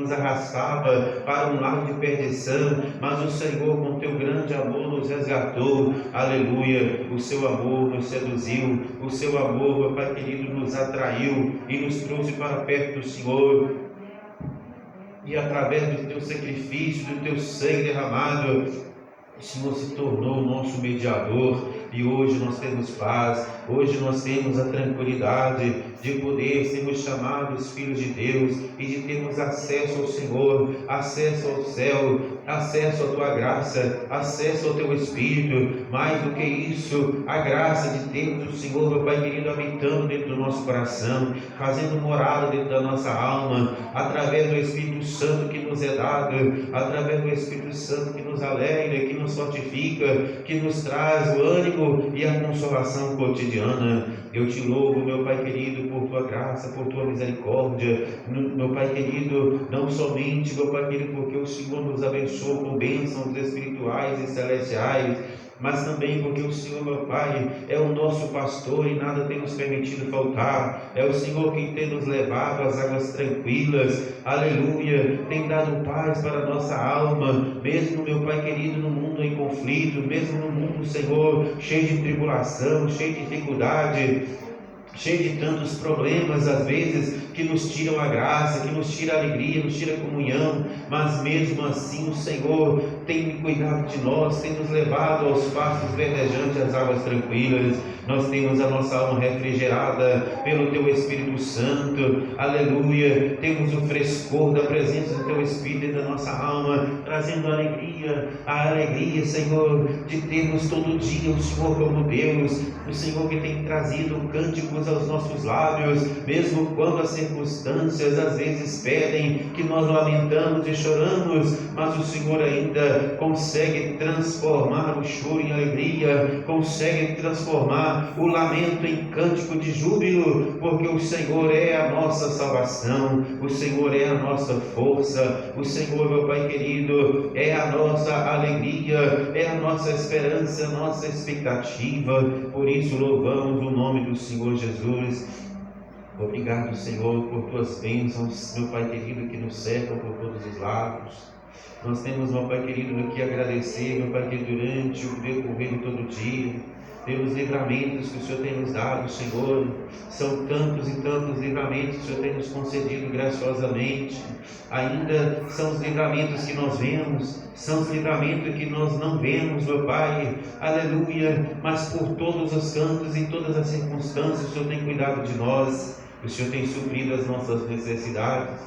nos arrastava para um lado de perdição, mas o Senhor, com teu grande amor, nos resgatou. Aleluia. O seu amor nos seduziu, o seu amor, meu Pai querido, nos atraiu e nos trouxe para perto do Senhor. E através do teu sacrifício, do teu sangue derramado, o Senhor se tornou o nosso mediador, e hoje nós temos paz, hoje nós temos a tranquilidade de poder sermos chamados filhos de Deus e de termos acesso ao Senhor, acesso ao céu, acesso à tua graça, acesso ao teu Espírito. Mais do que isso, a graça de termos o Senhor, meu Pai querido, habitando dentro do nosso coração, fazendo morada dentro da nossa alma, através do Espírito Santo que nos é dado, através do Espírito Santo que nos alegra, que nos fortifica, que nos traz o ânimo e a consolação cotidiana. Eu te louvo, meu Pai querido, por tua graça, por tua misericórdia, meu Pai querido, não somente, meu Pai querido, porque o Senhor nos abençoa com bênçãos espirituais e celestiais, mas também porque o Senhor, meu Pai, é o nosso pastor e nada tem nos permitido faltar. É o Senhor quem tem nos levado às águas tranquilas, aleluia, tem dado paz para a nossa alma, mesmo, meu Pai querido, no mundo em conflito, mesmo no mundo, Senhor, cheio de tribulação, cheio de dificuldade, cheio de tantos problemas, às vezes, que nos tiram a graça, que nos tira a alegria, nos tira a comunhão, mas mesmo assim o Senhor tem cuidado de nós, tem nos levado aos pastos verdejantes, às águas tranquilas. Nós temos a nossa alma refrigerada pelo Teu Espírito Santo, aleluia, temos o frescor da presença do Teu Espírito da nossa alma, trazendo a alegria, Senhor, de termos todo dia o Senhor como Deus, o Senhor que tem trazido cânticos aos nossos lábios, mesmo quando as circunstâncias às vezes pedem que nós lamentamos e choramos, mas o Senhor ainda consegue transformar o choro em alegria, consegue transformar o lamento em cântico de júbilo, porque o Senhor é a nossa salvação, o Senhor é a nossa força, o Senhor, meu Pai querido, é a nossa alegria, é a nossa esperança, a nossa expectativa. Por isso louvamos o nome do Senhor Jesus. Obrigado, Senhor, por tuas bênçãos, meu Pai querido, que nos cercam por todos os lados. Nós temos, meu Pai querido, aqui agradecer, meu Pai, que durante o decorrer de todo dia, pelos livramentos que o Senhor tem nos dado, Senhor, são tantos e tantos livramentos que o Senhor tem nos concedido graciosamente. Ainda são os livramentos que nós vemos, são os livramentos que nós não vemos, meu Pai, aleluia, mas por todos os cantos e todas as circunstâncias o Senhor tem cuidado de nós, o Senhor tem suprido as nossas necessidades,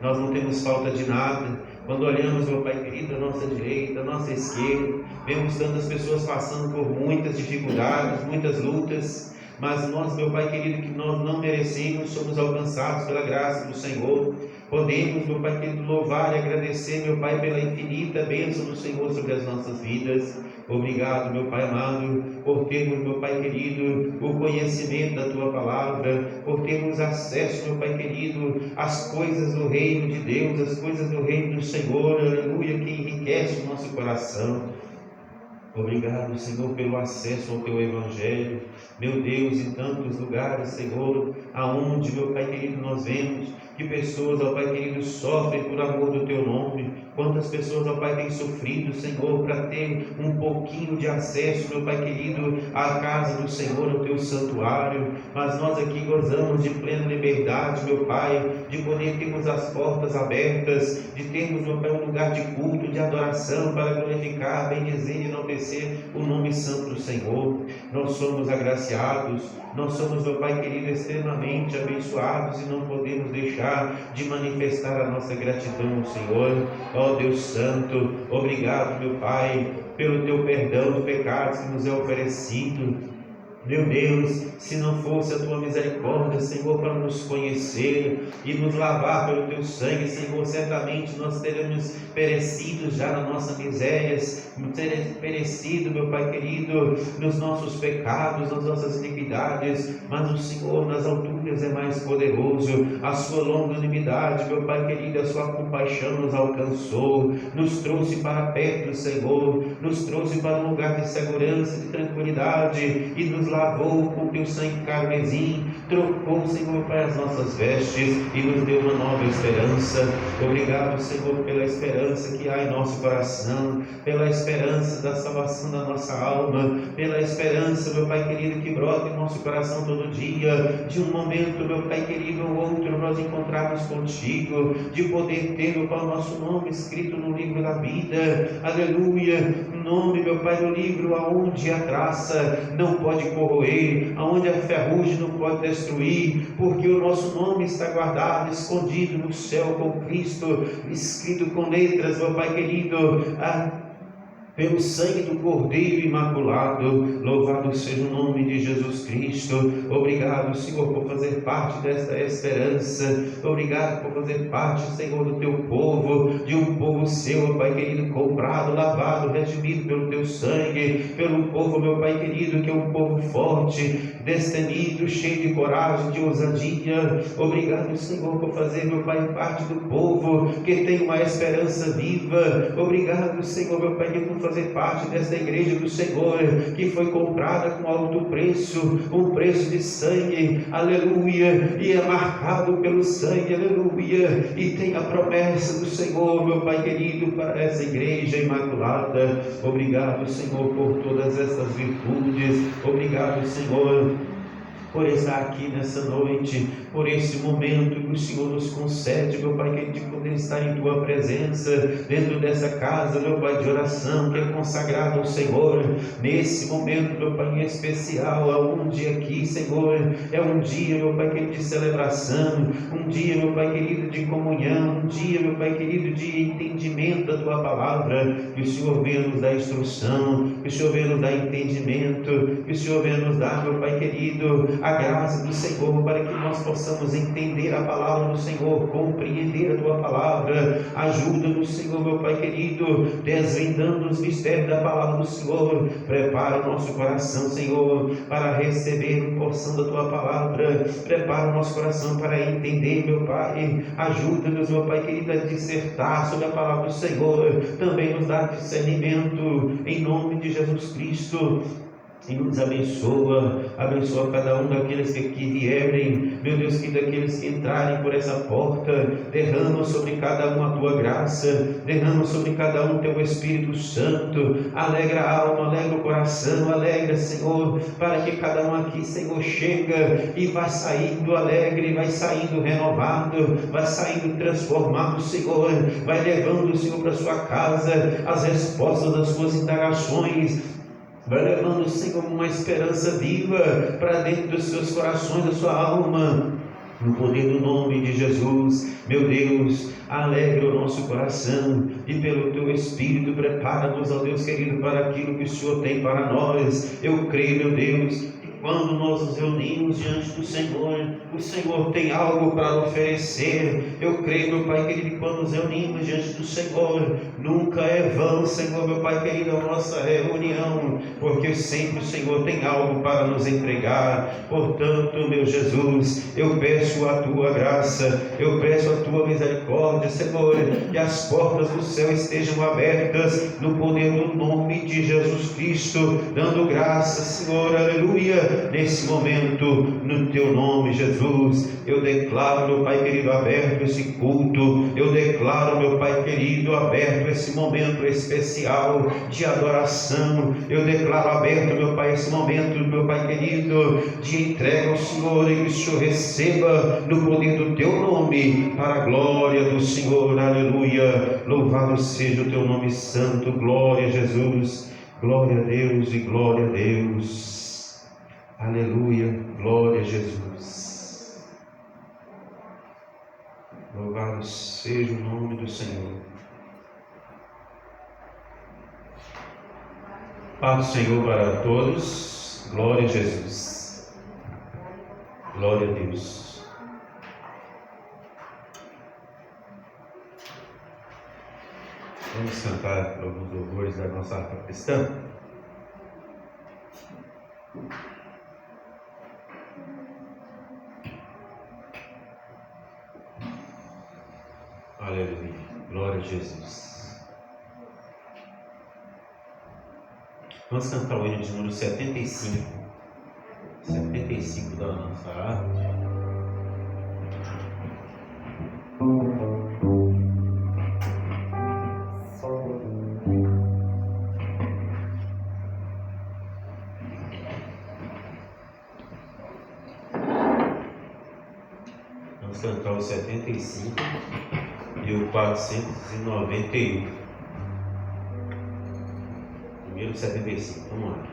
nós não temos falta de nada. Quando olhamos, meu Pai querido, à nossa direita, à nossa esquerda, vemos tantas pessoas passando por muitas dificuldades, muitas lutas, mas nós, meu Pai querido, que nós não merecemos, somos alcançados pela graça do Senhor. Podemos, meu Pai querido, louvar e agradecer, meu Pai, pela infinita bênção do Senhor sobre as nossas vidas. Obrigado, meu Pai amado, por termos, meu Pai querido, o conhecimento da Tua Palavra, por termos acesso, meu Pai querido, às coisas do reino de Deus, às coisas do reino do Senhor, aleluia, que enriquece o nosso coração. Obrigado, Senhor, pelo acesso ao Teu Evangelho, meu Deus, em tantos lugares, Senhor, aonde, meu Pai querido, nós vemos que pessoas, ó Pai querido, sofrem por amor do Teu nome. Quantas pessoas, ó Pai, têm sofrido, Senhor, para ter um pouquinho de acesso, meu Pai querido, à casa do Senhor, ao Teu santuário, mas nós aqui gozamos de plena liberdade, meu Pai, de poder termos as portas abertas, de termos, meu Pai, um lugar de culto, de adoração, para glorificar, bendizer e enaltecer o nome santo do Senhor. Nós somos agraciados, nós somos, meu Pai querido, extremamente abençoados e não podemos deixar de manifestar a nossa gratidão ao Senhor. Ó Deus Santo, obrigado, meu Pai, pelo Teu perdão de pecados que nos é oferecido. Meu Deus, se não fosse a Tua misericórdia, Senhor, para nos conhecer e nos lavar pelo Teu sangue, Senhor, certamente nós teremos perecido já na nossa miséria, perecido, meu Pai querido, nos nossos pecados, nas nossas iniquidades, mas o Senhor, nas alturas Deus, é mais poderoso. A sua longanimidade, meu Pai querido, a sua compaixão nos alcançou, nos trouxe para perto do Senhor, nos trouxe para um lugar de segurança, de tranquilidade, e nos lavou com teu sangue carmesim, trocou, Senhor, para as nossas vestes e nos deu uma nova esperança. Obrigado, Senhor, pela esperança que há em nosso coração, pela esperança da salvação da nossa alma, pela esperança, meu Pai querido, que brota em nosso coração todo dia, de um momento, meu Pai querido, ou outro, nós encontrarmos contigo, de poder ter, meu Pai, o nosso nome escrito no livro da vida. Aleluia. Nome, meu Pai, no livro aonde a traça não pode corroer, aonde a ferrugem não pode destruir, porque o nosso nome está guardado, escondido no céu com Cristo, escrito com letras, meu Pai querido, pelo sangue do Cordeiro Imaculado. Louvado seja o nome de Jesus Cristo. Obrigado, Senhor, por fazer parte desta esperança. Obrigado por fazer parte, Senhor, do teu povo, de um povo seu, Pai querido, comprado, lavado, redimido pelo teu sangue, pelo povo, meu Pai querido, que é um povo forte, destemido, cheio de coragem, de ousadia. Obrigado, Senhor, por fazer, meu Pai, parte do povo que tem uma esperança viva. Obrigado, Senhor, meu Pai, por fazer parte desta igreja do Senhor, que foi comprada com alto preço, um preço de sangue, aleluia, e é marcado pelo sangue, aleluia, e tem a promessa do Senhor, meu Pai querido, para essa igreja imaculada. Obrigado, Senhor, por todas essas virtudes. Obrigado, Senhor, por estar aqui nessa noite, por esse momento que o Senhor nos concede, meu Pai querido, de poder estar em Tua presença, dentro dessa casa, meu Pai, de oração, que é consagrado ao Senhor, nesse momento, meu Pai, em especial, aonde aqui, Senhor, é um dia, meu Pai querido, de celebração, um dia, meu Pai querido, de comunhão, um dia, meu Pai querido, de entendimento da Tua palavra. Que o Senhor venha nos dar instrução, que o Senhor venha nos dar entendimento, que o Senhor venha nos dar, meu Pai querido, a graça do Senhor, para que nós possamos entender a palavra do Senhor, compreender a Tua palavra. Ajuda-nos, Senhor, meu Pai querido, desvendando os mistérios da palavra do Senhor. Prepara o nosso coração, Senhor, para receber a porção da Tua palavra. Prepara o nosso coração para entender, meu Pai. Ajuda-nos, meu Pai querido, a dissertar sobre a palavra do Senhor. Também nos dá discernimento, em nome de Jesus Cristo. E nos abençoa cada um daqueles que aqui vierem, meu Deus, que daqueles que entrarem por essa porta, derrama sobre cada um a Tua graça, derrama sobre cada um Teu Espírito Santo, alegra a alma, alegra o coração, alegra, Senhor, para que cada um aqui, Senhor, chega e vai saindo alegre, vai saindo renovado, vai saindo transformado, Senhor, vai levando, Senhor, para sua casa as respostas das suas indagações, vai levando, Senhor, uma esperança viva para dentro dos seus corações, da sua alma, no poder do nome de Jesus. Meu Deus, alegra o nosso coração e pelo Teu Espírito prepara-nos, ó Deus querido, para aquilo que o Senhor tem para nós. Eu creio, meu Deus, quando nós nos reunimos diante do Senhor, o Senhor tem algo para oferecer. Eu creio, meu Pai querido, que quando nos reunimos diante do Senhor, nunca é vão, Senhor, meu Pai querido, a nossa reunião, porque sempre o Senhor tem algo para nos entregar. Portanto, meu Jesus, eu peço a Tua graça, eu peço a Tua misericórdia, Senhor, que as portas do céu estejam abertas no poder do nome de Jesus Cristo, dando graças, Senhor, aleluia. Nesse momento, no Teu nome, Jesus, eu declaro, meu Pai querido, aberto esse culto. Eu declaro, meu Pai querido, aberto esse momento especial de adoração. Eu declaro aberto, meu Pai, esse momento, meu Pai querido, de entrega ao Senhor, e que o Senhor receba no poder do Teu nome, para a glória do Senhor, aleluia. Louvado seja o Teu nome santo. Glória a Jesus, glória a Deus e glória a Deus. Aleluia, glória a Jesus. Louvado seja o nome do Senhor. Paz do Senhor para todos. Glória a Jesus. Glória a Deus. Vamos cantar alguns louvores da nossa harpa cristã. Glória a Jesus. Vamos cantar o hino de número 75. 75 da nossa arte. Vamos cantar o 75 e o 491. Primeiro 75, vamos lá.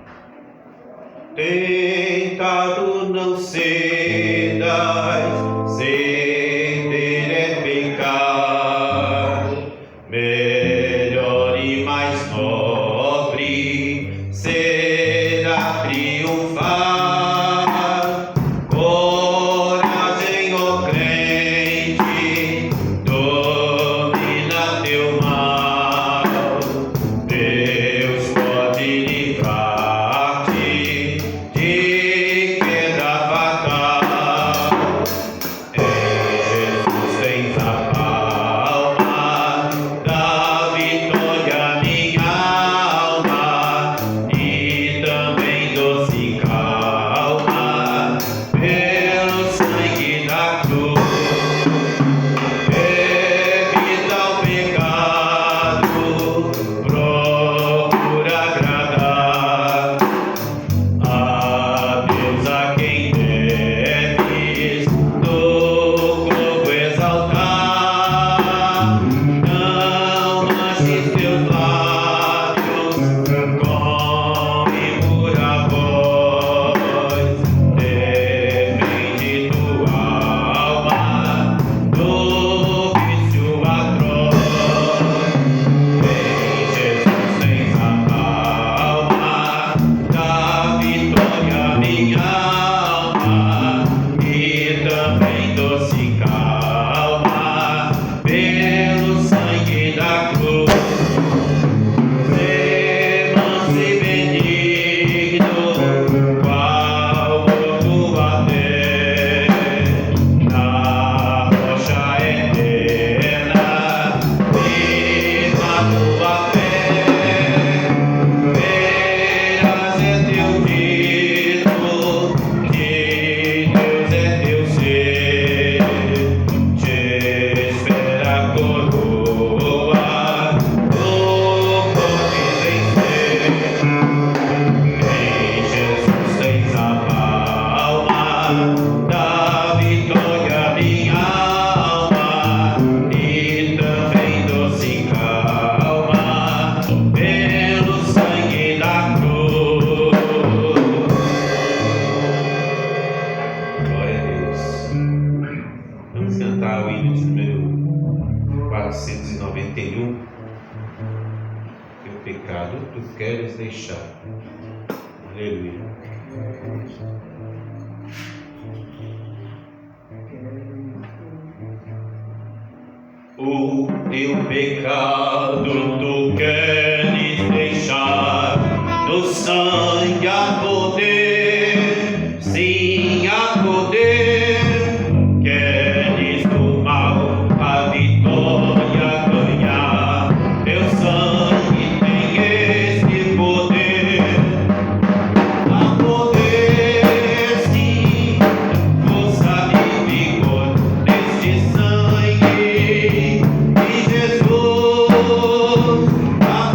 Tentado não cedas, ceder é pecar, melhor e mais nobre será triunfar. Coragem, ó crente, domina teu mal, Deus pode livrar. Cantar o hino de número 491. Teu pecado tu queres deixar. Aleluia. O teu pecado tu queres deixar, no sangue há poder, sim há poder. Queres do mal a vitória ganhar, teu sangue tem esse poder. Há poder, sim, força e vigor neste sangue de Jesus. Há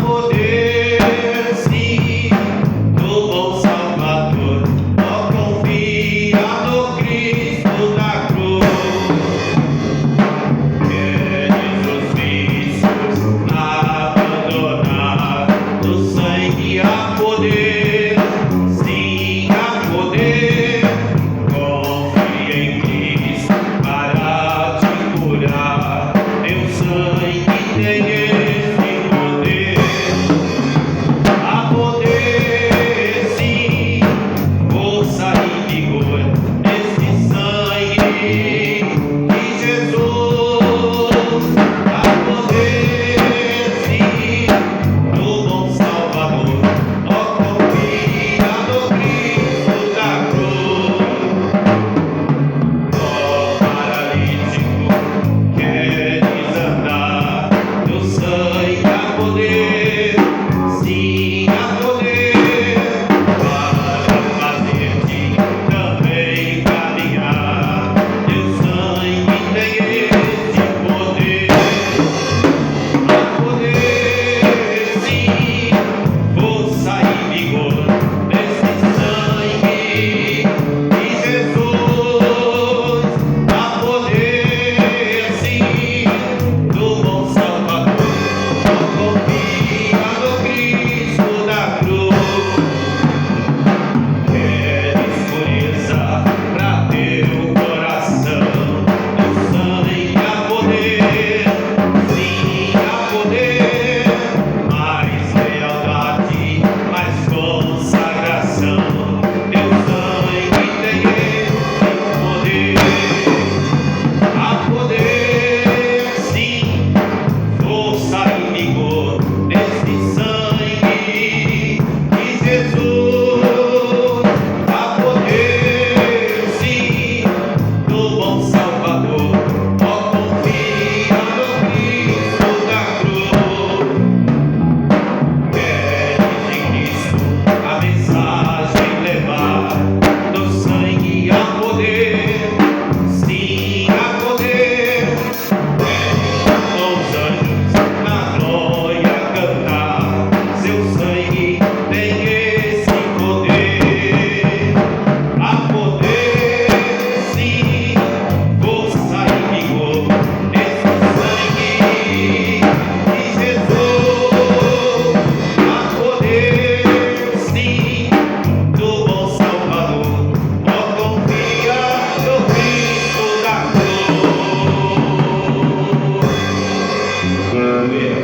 Aleluia.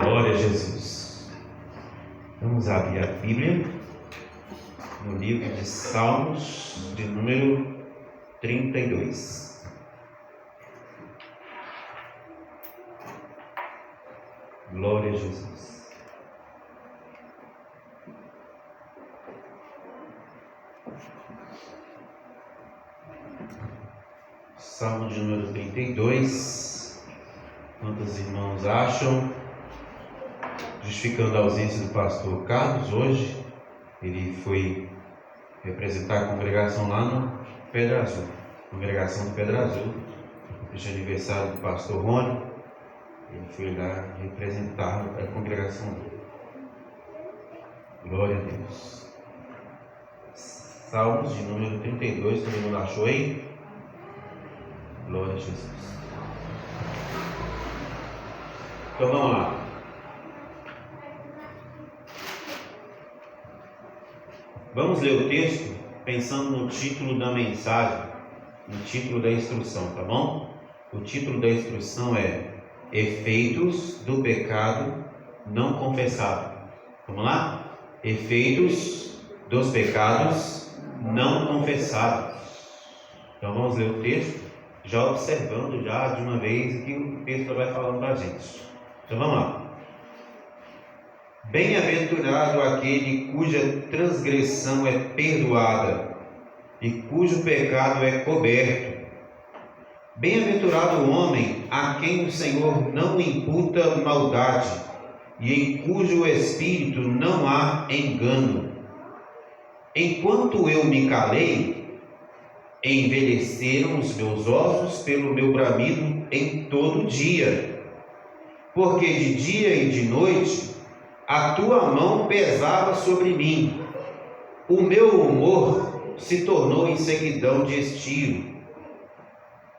Glória a Jesus. Vamos abrir a Bíblia no livro de Salmos, de número 32. Glória a Jesus. Salmo de número 32. Quantos irmãos acham? Justificando a ausência do pastor Carlos hoje, ele foi representar a congregação lá no Pedra Azul, congregação do Pedra Azul, de aniversário do pastor Rony. Ele foi lá representar a congregação dele. Glória a Deus. Salmos de número 32, todo mundo achou aí? Glória a Jesus. Então vamos lá. Vamos ler o texto pensando no título da mensagem, no título da instrução, tá bom? O título da instrução é Efeitos do pecado não confessado. Vamos lá? Efeitos dos pecados não confessados. Então vamos ler o texto, já observando já de uma vez o que o texto vai falando para a gente. Então vamos lá. Bem-aventurado aquele cuja transgressão é perdoada e cujo pecado é coberto. Bem-aventurado o homem a quem o Senhor não imputa maldade e em cujo espírito não há engano. Enquanto eu me calei, envelheceram os meus ossos pelo meu bramido em todo dia, porque de dia e de noite a tua mão pesava sobre mim, o meu humor se tornou em sequidão de estio.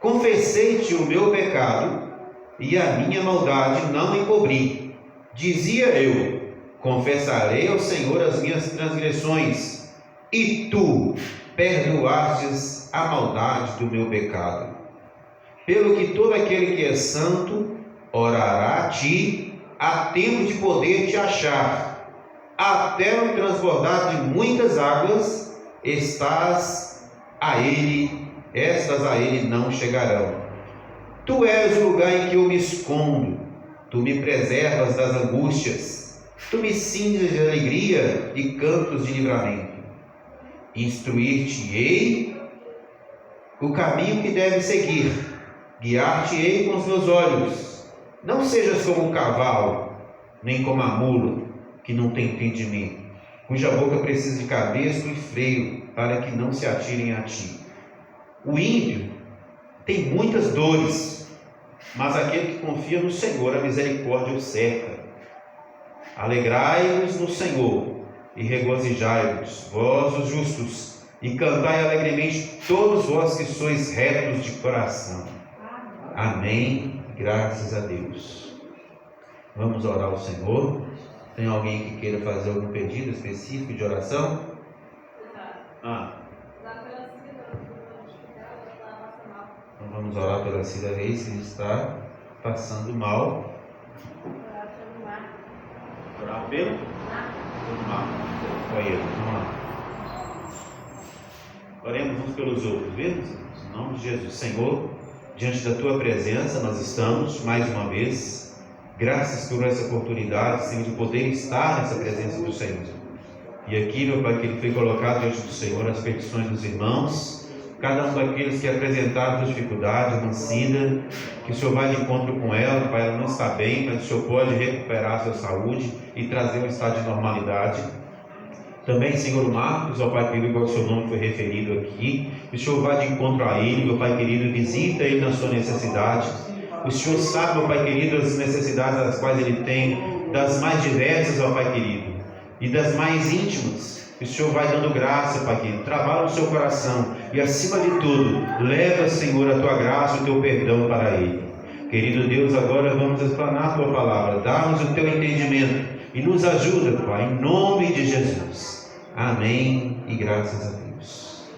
Confessei-te o meu pecado e a minha maldade não encobri. Dizia eu: confessarei ao Senhor as minhas transgressões, e tu perdoastes a maldade do meu pecado. Pelo que todo aquele que é santo orará a ti, há tempo de poder te achar. Até o transbordar de muitas águas, estas a ele não chegarão. Tu és o lugar em que eu me escondo, tu me preservas das angústias, tu me cinges de alegria e cantos de livramento. Instruir-te-ei o caminho que deve seguir, guiar-te-ei com os meus olhos. Não sejas como o cavalo, nem como a mula, que não tem entendimento, cuja boca precisa de cabesco e freio, para que não se atirem a ti. O ímpio tem muitas dores, mas aquele que confia no Senhor, a misericórdia o cerca. Alegrai-vos no Senhor e regozijai-vos, vós os justos, e cantai alegremente todos vós que sois retos de coração. Amém. Graças a Deus. Vamos orar ao Senhor. Tem alguém que queira fazer algum pedido específico de oração? Então vamos orar pela Cida Reis, que está passando mal. Orar pelo Marco. Olha ele, vamos lá. Oremos uns pelos outros, vemos? Em nome de Jesus. Senhor, diante da tua presença nós estamos mais uma vez. Graças por essa oportunidade, Senhor, de poder estar nessa presença do Senhor. E aqui, meu Pai, que ele foi colocado diante do Senhor as petições dos irmãos, cada um daqueles que apresentaram dificuldade, irmã Cida, que o Senhor vai de encontro com ela. Pai, ela não está bem, mas o Senhor pode recuperar a sua saúde e trazer um estado de normalidade. Também, Senhor Marcos, ó Pai querido, igual o seu nome foi referido aqui, o Senhor vai de encontro a ele, meu Pai querido, visita ele na sua necessidade. O Senhor sabe, meu Pai querido, as necessidades das quais ele tem, das mais diversas, ó Pai querido, e das mais íntimas. O Senhor vai dando graça, Pai querido, trabalha no seu coração e, acima de tudo, leva, Senhor, a tua graça e o teu perdão para ele. Querido Deus, agora vamos explanar a tua palavra, dá-nos o teu entendimento e nos ajuda, Pai, em nome de Jesus. Amém e graças a Deus.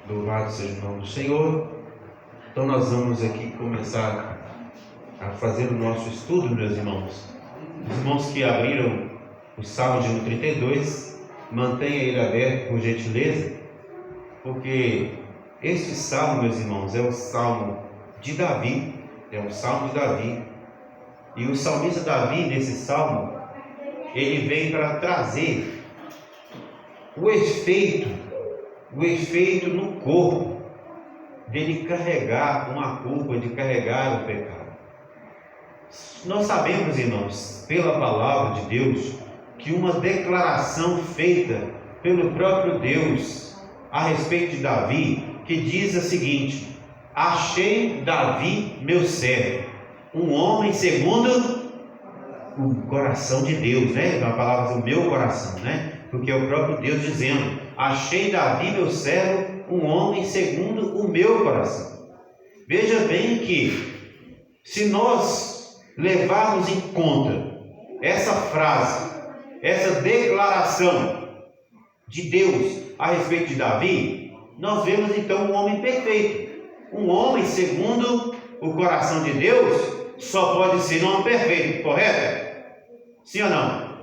Louvado seja o nome do Senhor. Então nós vamos aqui começar a fazer o nosso estudo, meus irmãos. Os irmãos que abriram o Salmo de 32, mantenha ele aberto, por gentileza, porque este Salmo, meus irmãos, é o Salmo de Davi, é um Salmo de Davi. E o salmista Davi, nesse Salmo, ele vem para trazer o efeito no corpo dele carregar uma culpa, de carregar o pecado. Nós sabemos, irmãos, pela palavra de Deus, que uma declaração feita pelo próprio Deus a respeito de Davi, que diz a seguinte: achei Davi meu servo, um homem segundo o coração de Deus, né? A palavra do meu coração, né? Porque é o próprio Deus dizendo: achei Davi meu servo, um homem segundo o meu coração. Veja bem que, se nós levarmos em conta essa frase, essa declaração de Deus a respeito de Davi, nós vemos então um homem perfeito. Um homem segundo o coração de Deus só pode ser um homem perfeito, correto? Sim ou não?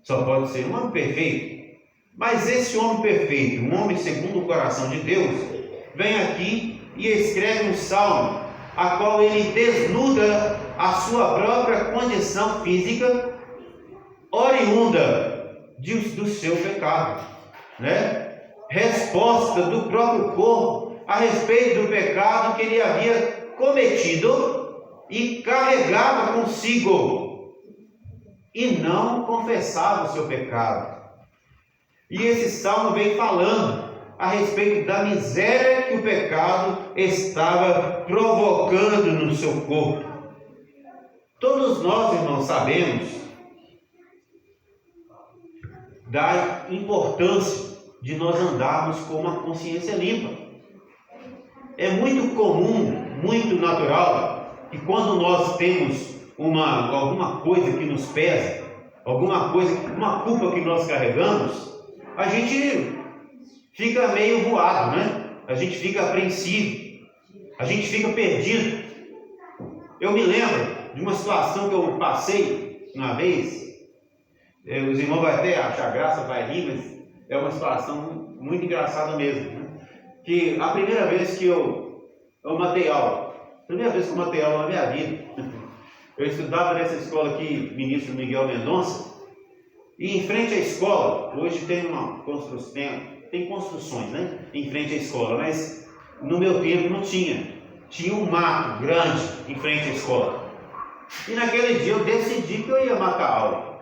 Só pode ser um homem perfeito. Mas esse homem perfeito, um homem segundo o coração de Deus, vem aqui e escreve um salmo, a qual ele desnuda a sua própria condição física, oriunda do seu pecado, né? Resposta do próprio corpo a respeito do pecado que ele havia cometido e carregava consigo, e não confessava o seu pecado. E esse salmo vem falando a respeito da miséria que o pecado estava provocando no seu corpo. Todos nós, irmãos, sabemos da importância de nós andarmos com uma consciência limpa. É muito comum, muito natural, que quando nós temos alguma coisa que nos pesa, uma culpa que nós carregamos, a gente fica meio voado, né? A gente fica apreensivo, a gente fica perdido. Eu me lembro de uma situação que eu passei uma vez, os irmãos vão até achar graça, vai rir, mas é uma situação muito engraçada mesmo, né? Que a primeira vez que eu matei aula na minha vida, eu estudava nessa escola aqui, Ministro Miguel Mendonça, e em frente à escola, hoje tem tem construções, né, em frente à escola, mas no meu tempo não tinha. Tinha um mato grande em frente à escola. E naquele dia eu decidi que eu ia matar a aula.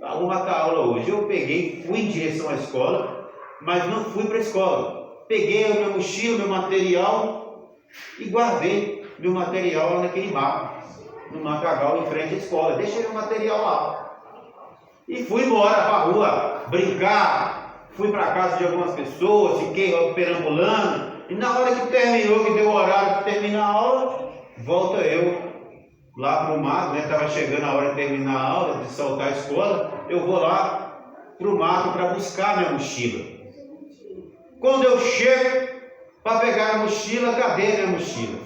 Eu vou matar a aula hoje. Eu fui em direção à escola, mas não fui para a escola. Peguei a minha mochila, meu material e guardei meu material lá naquele mato, no matagal em frente à escola. Deixei meu material lá. E fui embora para a rua brincar. Fui para a casa de algumas pessoas, fiquei perambulando. E na hora que terminou, que deu o horário de terminar a aula, volta eu lá para o mato, né? Estava chegando a hora de terminar a aula, de soltar a escola. Eu vou lá para o mato para buscar minha mochila. Quando eu chego para pegar a mochila, cadê a minha mochila?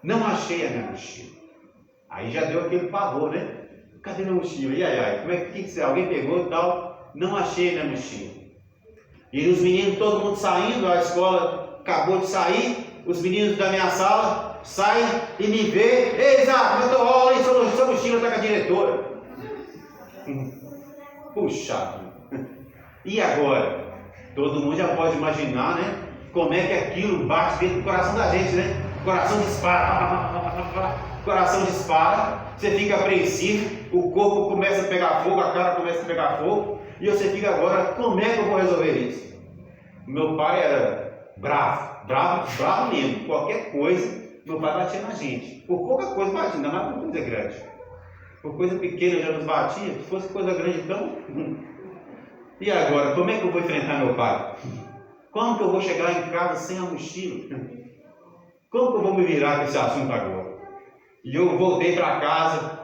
Não achei a minha mochila. Aí já deu aquele pavor, né? Cadê minha mochila? E aí, como é que alguém pegou e tal? Não achei a minha mochila. E os meninos, todo mundo saindo, a escola acabou de sair, os meninos da minha sala saem e me vê: ei, Isaac, eu estou aula, hein? Sua mochila está com a diretora. Puxa, e agora? Todo mundo já pode imaginar, né? Como é que aquilo bate dentro do coração da gente, né? O coração dispara, você fica apreensivo, o corpo começa a pegar fogo, a cara começa a pegar fogo, e você fica agora: como é que eu vou resolver isso? Meu pai era bravo mesmo. Qualquer coisa, meu pai batia na gente. Por pouca coisa batia, ainda mais por coisa grande. Por coisa pequena já nos batia, se fosse coisa grande então. E agora, como é que eu vou enfrentar meu pai? Como que eu vou chegar em casa sem a mochila? Como que eu vou me virar com esse assunto agora? E eu voltei para casa,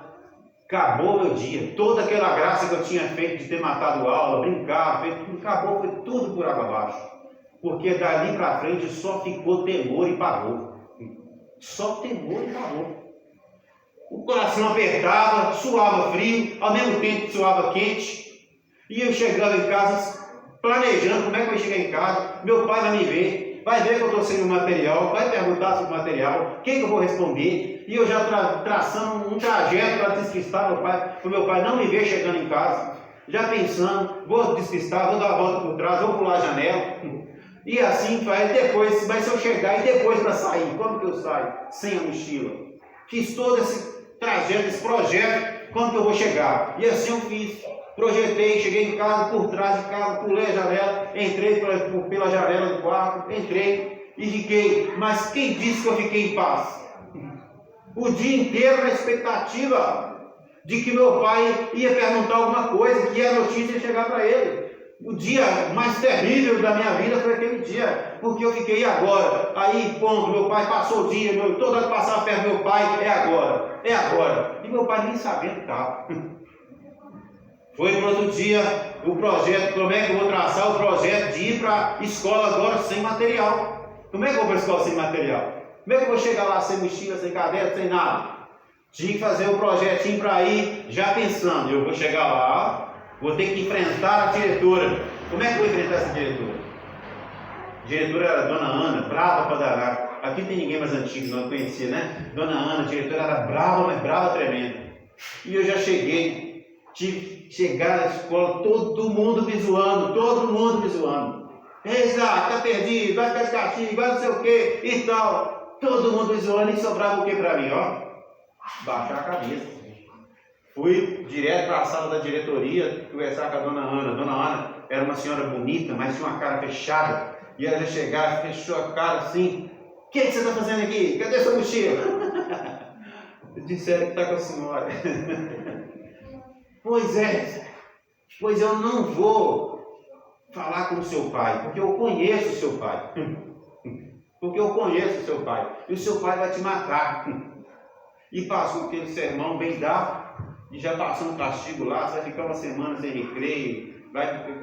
acabou meu dia, toda aquela graça que eu tinha feito de ter matado aula, brincar, feito tudo, acabou, foi tudo por água abaixo. porque dali para frente só ficou temor e pavor. Só temor e pavor. O coração apertava, suava frio, ao mesmo tempo suava quente. E eu chegava em casa planejando como é que eu ia chegar em casa. Meu pai vai me ver, vai ver que eu estou sem o material, vai perguntar sobre o material, quem que eu vou responder. E eu já traçando um trajeto para despistar meu pai, para o meu pai não me ver chegando em casa. Já pensando, vou despistar, vou dar a volta por trás, vou pular a janela. E assim vai depois, mas se eu chegar e depois para sair, como que eu saio? Sem a mochila. Fiz todo esse trajeto, esse projeto, como que eu vou chegar? E assim eu fiz. Projetei, cheguei em casa, por trás de casa, pulei a janela, entrei pela janela do quarto, entrei e fiquei. Mas quem disse que eu fiquei em paz? O dia inteiro na expectativa de que meu pai ia perguntar alguma coisa, que a notícia ia chegar para ele. O dia mais terrível da minha vida foi aquele dia, porque eu fiquei, e agora? Aí, ponto, meu pai passou o dia, toda hora que passava perto do meu pai, é agora, é agora. E meu pai nem sabendo estava. Foi no outro dia o projeto, como é que eu vou traçar o projeto de ir para a escola agora sem material? Como é que eu vou para a escola sem material? Como é que eu vou chegar lá sem mochila, sem caderno, sem nada? Tinha que fazer um projetinho para ir, já pensando, eu vou chegar lá, vou ter que enfrentar a diretora. Como é que eu vou enfrentar essa diretora? A diretora era a Dona Ana, brava para danar. Aqui não tem ninguém mais antigo, não conhecia, né? Dona Ana, a diretora era brava, mas brava tremenda. E eu já cheguei, tive que chegar na escola, todo mundo me zoando, todo mundo me zoando. Exato, tá perdido, vai ficar de castigo, vai não sei o que e tal. Todo mundo me zoando e sobrava o que para mim, ó? Baixar a cabeça. Fui direto para a sala da diretoria conversar com a Dona Ana. Dona Ana era uma senhora bonita, mas tinha uma cara fechada. E ela já chegava, fechou a cara assim. O que você está fazendo aqui? Cadê sua mochila? Disseram que está com a senhora. Pois eu não vou falar com o seu pai, porque eu conheço o seu pai. Porque eu conheço o seu pai. E o seu pai vai te matar. E passou aquele sermão bem dado, e já passou um castigo lá, você vai ficar uma semana sem recreio,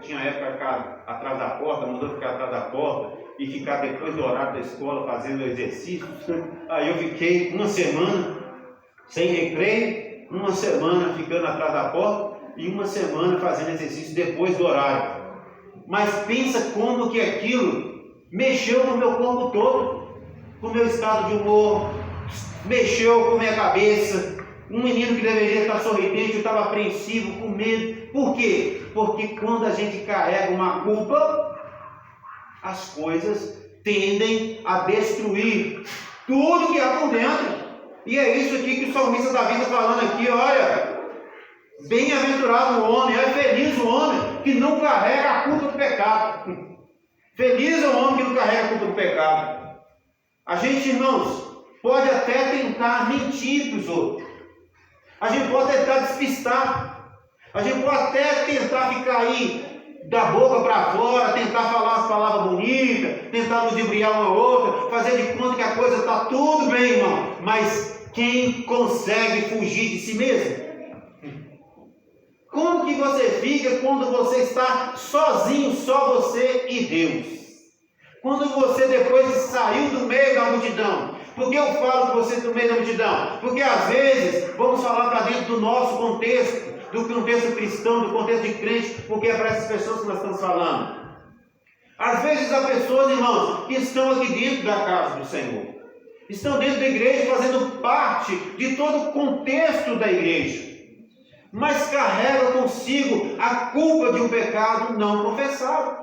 tinha época ficar atrás da porta, mandou ficar atrás da porta, e ficar depois do horário da escola fazendo exercícios. Aí eu fiquei uma semana sem recreio, uma semana ficando atrás da porta, e uma semana fazendo exercício depois do horário. Mas pensa como que aquilo mexeu no meu corpo todo, com o meu estado de humor, mexeu com a minha cabeça. Um menino que deveria estar sorridente, eu estava apreensivo, com medo. Por quê? Porque quando a gente carrega uma culpa, as coisas tendem a destruir tudo que há por dentro. E é isso aqui que o salmista Davi está falando aqui, olha. Bem-aventurado o homem, é feliz o homem que não carrega a culpa do pecado. Feliz é o homem que não carrega a culpa do pecado. A gente, irmãos, pode até tentar mentir para os outros. A gente pode tentar despistar. A gente pode até tentar ficar aí da boca para fora, tentar falar as palavras bonitas, tentar ludibriar uma outra, fazer de conta que a coisa está tudo bem, irmão. Mas quem consegue fugir de si mesmo? Como que você fica quando você está sozinho, só você e Deus? Quando você depois saiu do meio da multidão. Por que eu falo que você do meio da multidão? Porque às vezes vamos falar para dentro do nosso contexto, do contexto cristão, do contexto de crente, porque é para essas pessoas que nós estamos falando. Às vezes há pessoas, irmãos, que estão aqui dentro da casa do Senhor. Estão dentro da igreja, fazendo parte de todo o contexto da igreja. Mas carrega consigo a culpa de um pecado não confessado.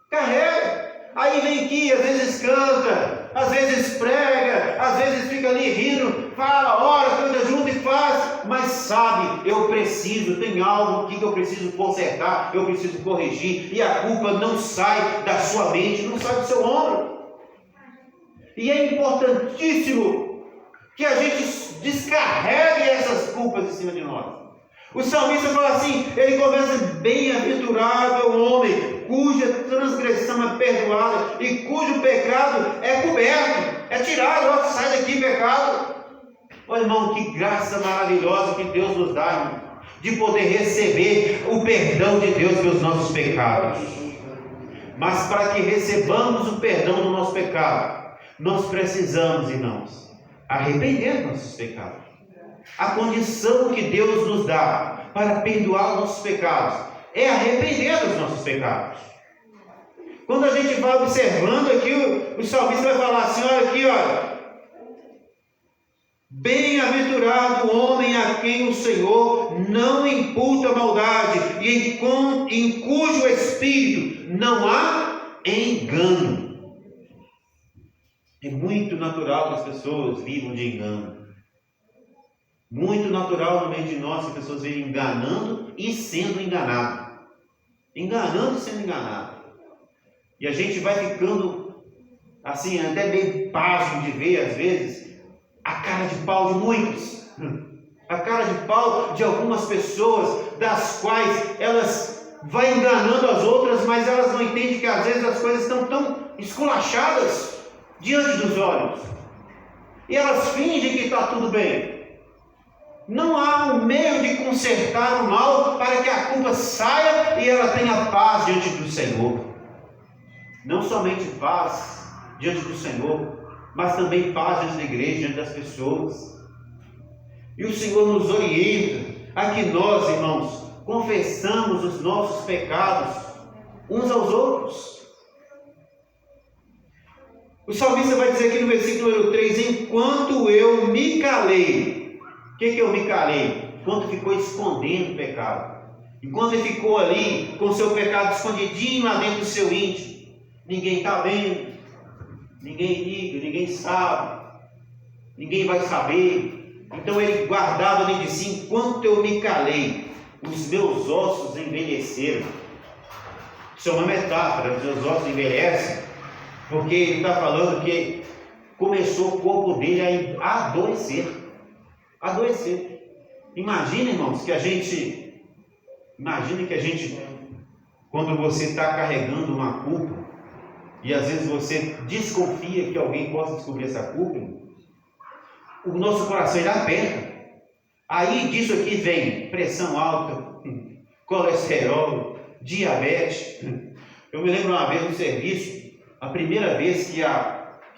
Carrega. Aí vem aqui, às vezes canta, às vezes prega, às vezes fica ali rindo, fala, ora, canta junto e faz, mas sabe, eu preciso, tem algo que eu preciso consertar, eu preciso corrigir, e a culpa não sai da sua mente, não sai do seu ombro. E é importantíssimo que a gente descarregue essas culpas em cima de nós. O salmista fala assim, ele começa, bem-aventurado o homem, cuja transgressão é perdoada e cujo pecado é coberto, é tirado, ó, sai daqui pecado. Ó irmão, que graça maravilhosa que Deus nos dá, irmão, de poder receber o perdão de Deus pelos nossos pecados. Mas para que recebamos o perdão do nosso pecado, nós precisamos, irmãos, arrepender dos nossos pecados. A condição que Deus nos dá para perdoar os nossos pecados é arrepender dos nossos pecados. Quando a gente vai observando aqui, o salmista vai falar assim, olha aqui, olha. Bem-aventurado o homem a quem o Senhor não imputa maldade e em cujo espírito não há engano. É muito natural que as pessoas vivam de engano. Muito natural no meio de nós que as pessoas vivem enganando e sendo enganado. Enganando e sendo enganado. E a gente vai ficando assim, até meio pasmo de ver às vezes a cara de pau de muitos, a cara de pau de algumas pessoas, das quais elas vão enganando as outras, mas elas não entendem que às vezes as coisas estão tão esculachadas diante dos olhos, e elas fingem que está tudo bem. Não há um meio de consertar o mal para que a culpa saia e ela tenha paz diante do Senhor. Não somente paz diante do Senhor, mas também paz diante da igreja, diante das pessoas. E o Senhor nos orienta a que nós, irmãos, confessamos os nossos pecados uns aos outros. O salmista vai dizer aqui no versículo número 3, enquanto eu me calei. O que eu me calei? Enquanto ficou escondendo o pecado. Enquanto ele ficou ali com o seu pecado escondidinho lá dentro do seu íntimo. Ninguém está vendo. Ninguém liga, ninguém sabe, ninguém vai saber. Então ele guardava dentro de si, enquanto eu me calei, os meus ossos envelheceram. Isso é uma metáfora, os meus ossos envelhecem, porque ele está falando que começou o corpo dele a adoecer. Imagina, irmãos, imagine que a gente, quando você está carregando uma culpa, e às vezes você desconfia que alguém possa descobrir essa culpa, o nosso coração ele aperta. Aí disso aqui vem pressão alta, colesterol, diabetes. Eu me lembro uma vez no serviço, a primeira vez que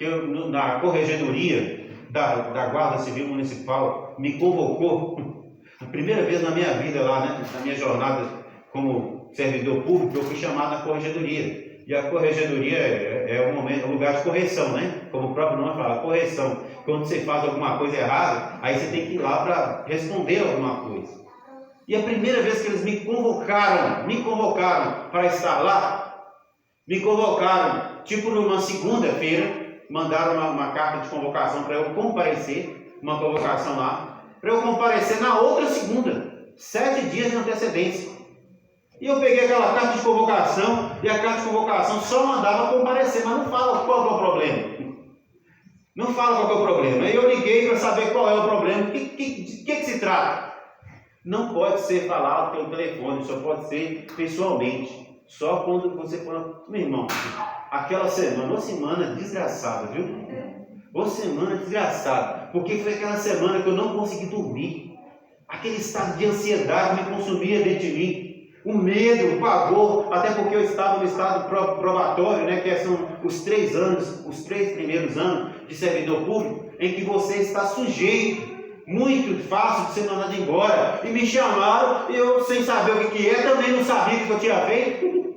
eu, na corregedoria da Guarda Civil Municipal me convocou, a primeira vez na minha vida lá, né, na minha jornada como servidor público, eu fui chamado na corregedoria. E a corregedoria é um lugar de correção, né? Como o próprio nome fala, correção. Quando você faz alguma coisa errada, aí você tem que ir lá para responder alguma coisa. E a primeira vez que eles me convocaram para estar lá, tipo numa segunda-feira, mandaram uma carta de convocação para eu comparecer, uma convocação lá, para eu comparecer na outra segunda, 7 dias de antecedência. E eu peguei aquela carta de convocação, e a carta de convocação só mandava comparecer, mas não fala qual é o problema. Não fala qual é o problema. Aí eu liguei para saber qual é o problema, de que se trata. Não pode ser falado pelo telefone, só pode ser pessoalmente. Só quando você fala, meu irmão, aquela semana, uma semana desgraçada, viu? Uma semana desgraçada, porque foi aquela semana que eu não consegui dormir. Aquele estado de ansiedade me consumia dentro de mim. O medo, o pavor, até porque eu estava no estado probatório, né, que são os 3 primeiros anos de servidor público, em que você está sujeito, muito fácil de ser mandado embora. E me chamaram, e eu, sem saber o que é, também não sabia o que eu tinha feito.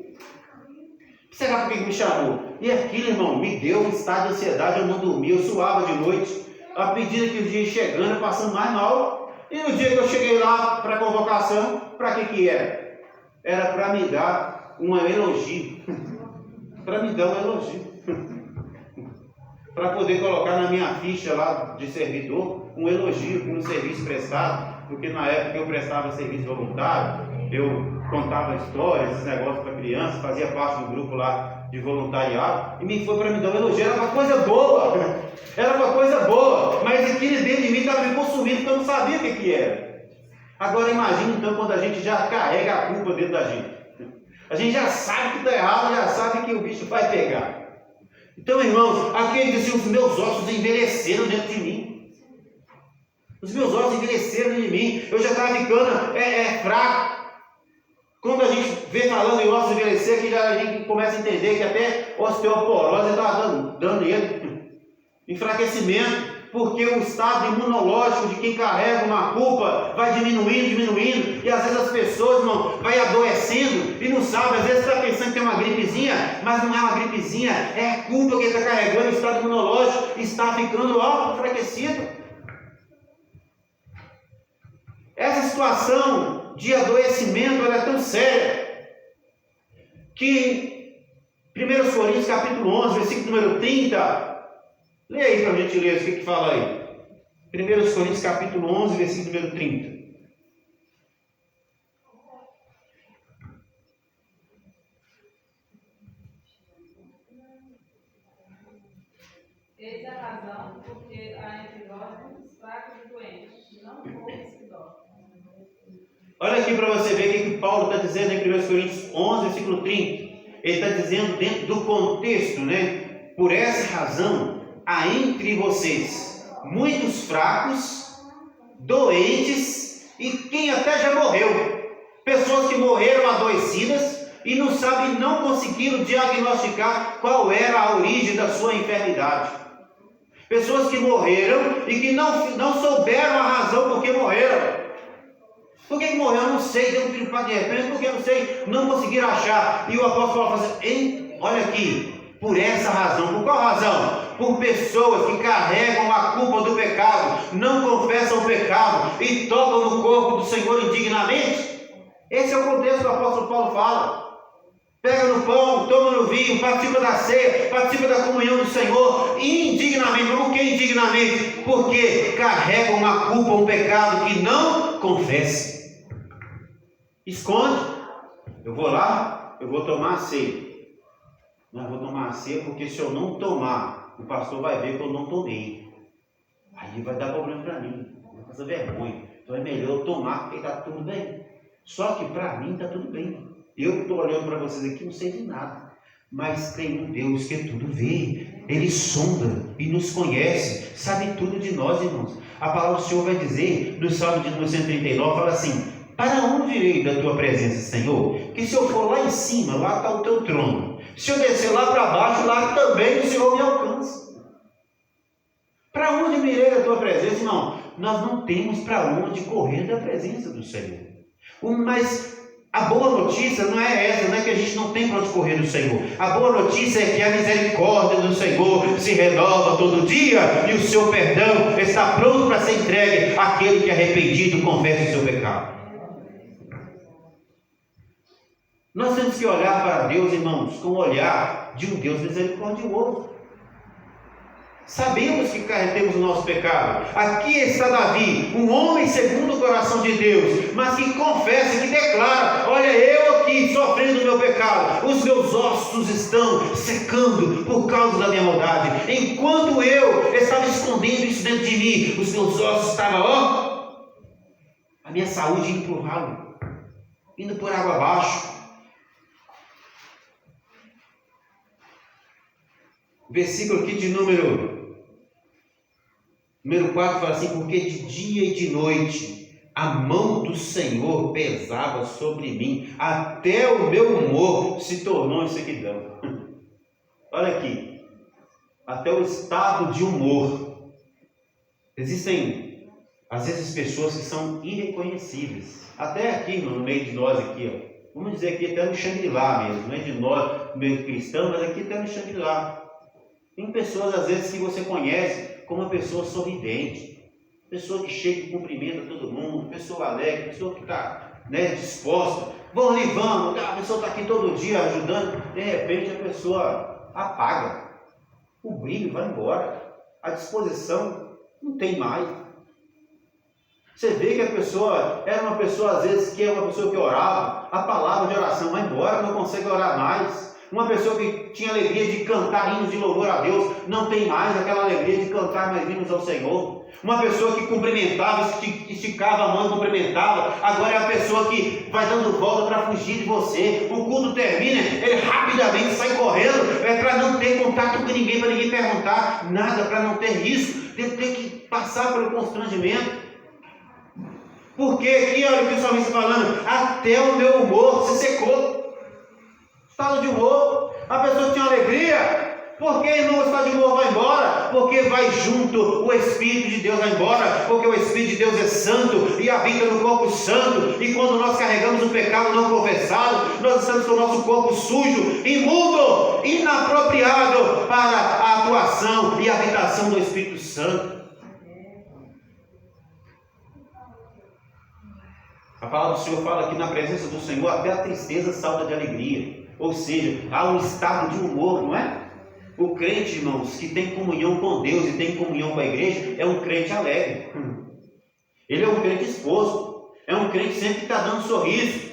Será por que me chamou? E aquilo, irmão, me deu um estado de ansiedade, eu não dormia, eu suava de noite. À medida que os dias chegando, eu passando mais mal. E no dia que eu cheguei lá para a convocação, para que era? Era para me dar um elogio. Para me dar um elogio. Para poder colocar na minha ficha lá de servidor um elogio por um serviço prestado, porque na época eu prestava serviço voluntário, eu contava histórias, esses negócios para crianças, fazia parte do grupo lá de voluntariado, e me foi para me dar um elogio. Era uma coisa boa, mas aquilo dentro de mim estava me consumindo, porque eu não sabia o que era. Agora imagine então quando a gente já carrega a culpa dentro da gente. A gente já sabe que está errado, já sabe que o bicho vai pegar. Então, irmãos, aqui ele diz assim, os meus ossos envelheceram dentro de mim. Os meus ossos envelheceram dentro de mim. Eu já estava ficando fraco. Quando a gente vê falando em ossos envelhecer, que já a gente começa a entender que até osteoporose está dando ele enfraquecimento, porque o estado imunológico de quem carrega uma culpa vai diminuindo, e às vezes as pessoas, irmão, vai adoecendo e não sabe, às vezes está pensando que tem uma gripezinha, mas não é uma gripezinha, é a culpa que ele está carregando, o estado imunológico está ficando enfraquecido. Essa situação de adoecimento ela é tão séria que em 1 Coríntios capítulo 11, versículo número 30, lê aí para a gente ler o que fala aí. 1 Coríntios capítulo 11, versículo número 30. Eis a razão porque há entre nós muitos fracos e doentes, não poucos que dormem. Olha aqui para você ver o que Paulo está dizendo em 1 Coríntios 11, versículo 30. Ele está dizendo dentro do contexto, né? Por essa razão, há entre vocês muitos fracos, doentes e quem até já morreu. Pessoas que morreram adoecidas e não sabem, não conseguiram diagnosticar qual era a origem da sua enfermidade. Pessoas que morreram e que não souberam a razão por que morreram. Por que morreu? Eu não sei, deu um tiro para de repente, porque eu não sei, não conseguiram achar. E o apóstolo Paulo fala assim, olha aqui, por essa razão. Por qual razão? Por pessoas que carregam a culpa do pecado, não confessam o pecado e tocam no corpo do Senhor indignamente. Esse é o contexto que o apóstolo Paulo fala. Pega no pão, toma no vinho, participa da ceia, participa da comunhão do Senhor, indignamente. Por que indignamente? Porque carregam uma culpa, um pecado que não confessa. Esconde. Eu vou lá, eu vou tomar a ceia. Não vou tomar a ceia porque se eu não tomar, o pastor vai ver que eu não tomei. Aí vai dar problema para mim, vai fazer vergonha. Então é melhor eu tomar porque está tudo bem. Só que para mim está tudo bem. Eu estou olhando para vocês aqui, não sei de nada. Mas tem um Deus que tudo vê. Ele sonda e nos conhece, sabe tudo de nós, irmãos. A palavra do Senhor vai dizer, no Salmo de número 139, fala assim: para onde irei da tua presença, Senhor? Que se eu for lá em cima, lá está o teu trono. Se eu descer lá para baixo, lá também o Senhor me alcança. Para onde me irei da tua presença, irmão? Nós não temos para onde correr da presença do Senhor. Mas a boa notícia não é essa, não é que a gente não tem para onde correr do Senhor. A boa notícia é que a misericórdia do Senhor se renova todo dia e o seu perdão está pronto para ser entregue àquele que é arrependido confessa o seu pecado. Nós temos que olhar para Deus, irmãos, com o olhar de um Deus misericordioso. Sabemos que carregamos o nosso pecado. Aqui está Davi, um homem segundo o coração de Deus, mas que confessa, que declara: olha, eu aqui sofrendo o meu pecado, os meus ossos estão secando por causa da minha maldade. Enquanto eu estava escondendo isso dentro de mim, os meus ossos estavam, a minha saúde indo para o ralo, indo por água abaixo. Versículo aqui de número 4 fala assim: porque de dia e de noite a mão do Senhor pesava sobre mim, até o meu humor se tornou em sequidão. Olha aqui, até o estado de humor. Existem às vezes pessoas que são irreconhecíveis, até aqui no meio de nós aqui, ó. Vamos dizer aqui até no Xangri-Lá mesmo, não é de nós, meio cristão, mas aqui até no Xangri-Lá. Tem pessoas às vezes que você conhece como uma pessoa sorridente, pessoa que chega e cumprimenta todo mundo, pessoa alegre, pessoa que está, disposta. Vamos ali, vamos, a pessoa está aqui todo dia ajudando, de repente a pessoa apaga, o brilho vai embora, a disposição não tem mais. Você vê que a pessoa era uma pessoa às vezes que é uma pessoa que orava, a palavra de oração vai embora, não consegue orar mais. Uma pessoa que tinha alegria de cantar hinos de louvor a Deus, não tem mais aquela alegria de cantar mais hinos ao Senhor. Uma pessoa que cumprimentava, esticava a mão, cumprimentava, agora é a pessoa que vai dando volta para fugir de você. O culto termina, ele rapidamente sai correndo, para não ter contato com ninguém, para ninguém perguntar nada, para não ter risco de ter que passar pelo constrangimento. Porque aqui, olha o que o salmista está falando, até o meu humor se secou. Estado de humor, a pessoa tinha alegria. Por que, irmão, o estado de humor vai embora? Porque vai junto, o Espírito de Deus vai embora, porque o Espírito de Deus é santo e habita no corpo santo, e quando nós carregamos um pecado não confessado, nós estamos com o nosso corpo sujo, imundo, inapropriado para a atuação e a habitação do Espírito Santo. A palavra do Senhor fala que na presença do Senhor até a tristeza salta de alegria, ou seja, há um estado de humor, não é? O crente, irmãos, que tem comunhão com Deus e tem comunhão com a igreja, é um crente alegre. Ele é um crente exposto. É um crente sempre que está dando sorriso.